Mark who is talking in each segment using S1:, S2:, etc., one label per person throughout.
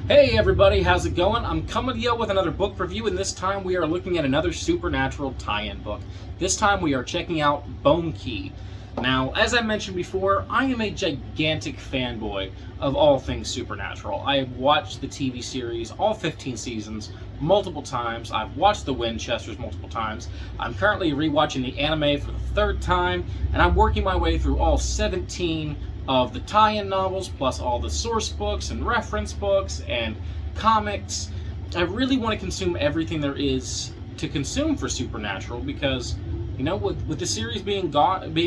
S1: Hey everybody, how's it going? I'm coming to you with another book review, and this time we are looking at another supernatural tie-in book. This time we are checking out Bone Key. Now, as I mentioned before, I am a gigantic fanboy of all things supernatural. I have watched the TV series, all 15 seasons, multiple times. I've watched the Winchesters multiple times. I'm currently rewatching the anime for the third time, and I'm working my way through all 17 of the tie-in novels, plus all the source books and reference books and comics. I really want to consume everything there is to consume for Supernatural because, you know, with the series being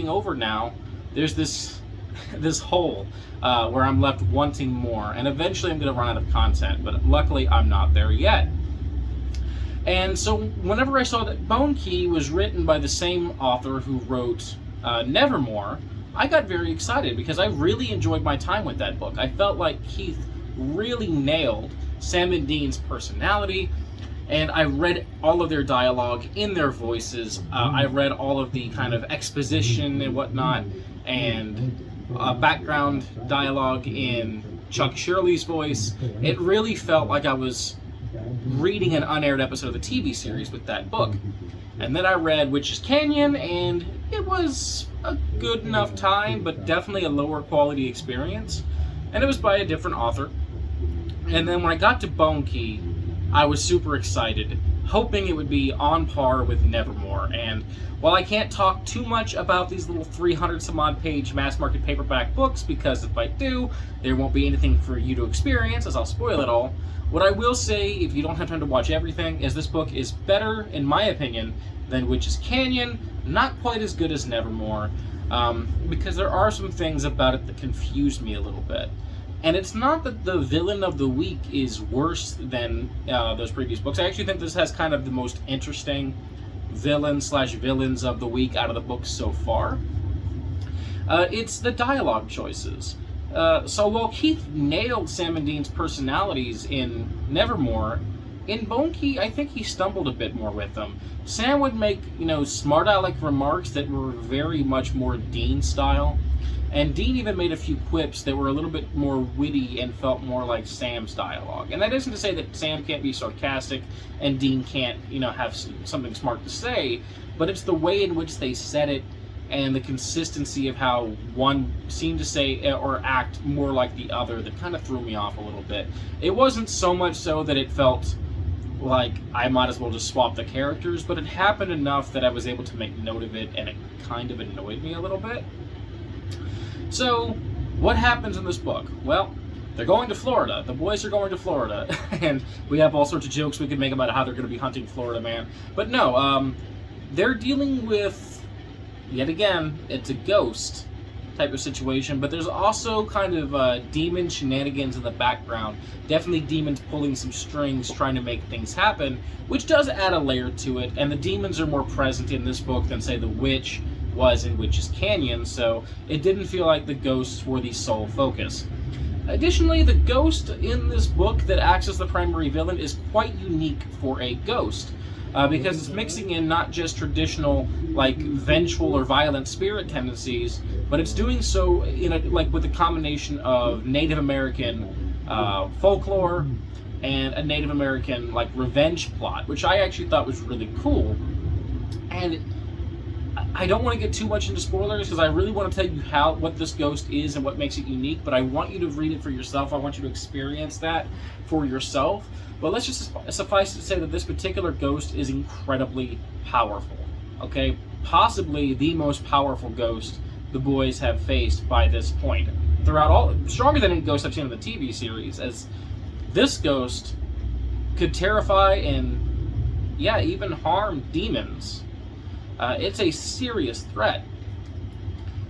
S1: over now, there's this hole where I'm left wanting more, and eventually I'm going to run out of content, but luckily I'm not there yet. And so whenever I saw that Bone Key was written by the same author who wrote Nevermore, I got very excited because I really enjoyed my time with that book. I felt like Keith really nailed Sam and Dean's personality, and I read all of their dialogue in their voices. I read all of the kind of exposition and whatnot, and background dialogue in Chuck Shirley's voice. It really felt like I was reading an unaired episode of the TV series with that book. And then I read Witch's Canyon, and it was a good enough time, but definitely a lower quality experience. And it was by a different author. And then when I got to Bone Key, I was super excited, hoping it would be on par with Nevermore. And while I can't talk too much about these little 300-some-odd page mass-market paperback books, because if I do, there won't be anything for you to experience, as I'll spoil it all, what I will say, if you don't have time to watch everything, is this book is better, in my opinion, than Witch's Canyon. Not quite as good as Nevermore, because there are some things about it that confuse me a little bit. And it's not that the villain of the week is worse than those previous books. I actually think this has kind of the most interesting villains of the week out of the books so far. It's the dialogue choices. So while Keith nailed Sam and Dean's personalities in Nevermore, in Bone Key, I think he stumbled a bit more with them. Sam would make, smart aleck remarks that were very much more Dean style, and Dean even made a few quips that were a little bit more witty and felt more like Sam's dialogue. And that isn't to say that Sam can't be sarcastic and Dean can't, have something smart to say, but it's the way in which they said it and the consistency of how one seemed to say or act more like the other that kind of threw me off a little bit. It wasn't so much so that it felt like I might as well just swap the characters, but it happened enough that I was able to make note of it, and it kind of annoyed me a little bit. So, what happens in this book? Well, they're going to Florida. The boys are going to Florida, and we have all sorts of jokes we could make about how they're going to be hunting Florida Man. But no, they're dealing with, yet again, it's a ghost type of situation, but there's also kind of demon shenanigans in the background. Definitely demons pulling some strings, trying to make things happen, which does add a layer to it, and the demons are more present in this book than, say, the witch was in Witch's Canyon, so it didn't feel like the ghosts were the sole focus. Additionally, the ghost in this book that acts as the primary villain is quite unique for a ghost. Because it's mixing in not just traditional, like, vengeful or violent spirit tendencies, but it's doing so in with a combination of Native American folklore and a Native American, revenge plot, which I actually thought was really cool. And I don't want to get too much into spoilers because I really want to tell you what this ghost is and what makes it unique, but I want you to read it for yourself. I want you to experience that for yourself. But let's just suffice to say that this particular ghost is incredibly powerful. Okay? Possibly the most powerful ghost the boys have faced by this point. Stronger than any ghost I've seen in the TV series, as this ghost could terrify and, even harm demons. It's a serious threat.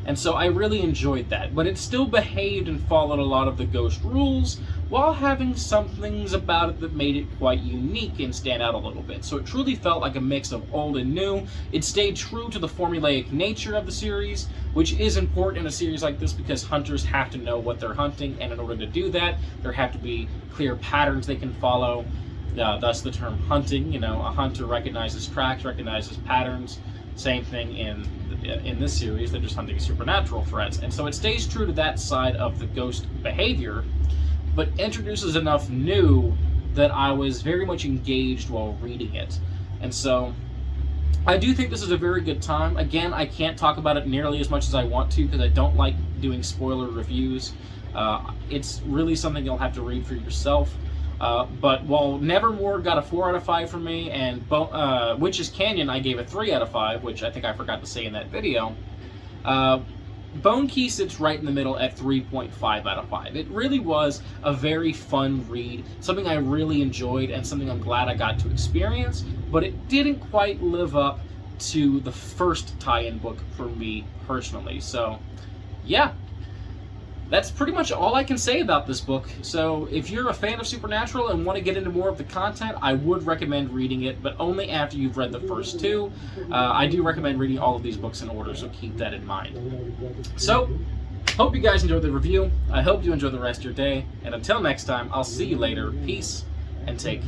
S1: And so I really enjoyed that. But it still behaved and followed a lot of the ghost rules while having some things about it that made it quite unique and stand out a little bit. So it truly felt like a mix of old and new. It stayed true to the formulaic nature of the series, which is important in a series like this because hunters have to know what they're hunting, and in order to do that, there have to be clear patterns they can follow. Thus the term hunting. A hunter recognizes tracks, recognizes patterns. Same thing in this series, they're just hunting supernatural threats. And so it stays true to that side of the ghost behavior, but introduces enough new that I was very much engaged while reading it. And so I do think this is a very good time. Again, I can't talk about it nearly as much as I want to because I don't like doing spoiler reviews. It's really something you'll have to read for yourself. But while Nevermore got a 4 out of 5 from me, and Witch's Canyon I gave a 3 out of 5, which I think I forgot to say in that video, Bone Key sits right in the middle at 3.5 out of 5. It really was a very fun read, something I really enjoyed, and something I'm glad I got to experience, but it didn't quite live up to the first tie-in book for me personally. So, yeah. That's pretty much all I can say about this book. So if you're a fan of Supernatural and want to get into more of the content, I would recommend reading it, but only after you've read the first 2. I do recommend reading all of these books in order, so keep that in mind. So, hope you guys enjoyed the review. I hope you enjoy the rest of your day, and until next time, I'll see you later. Peace, and take care.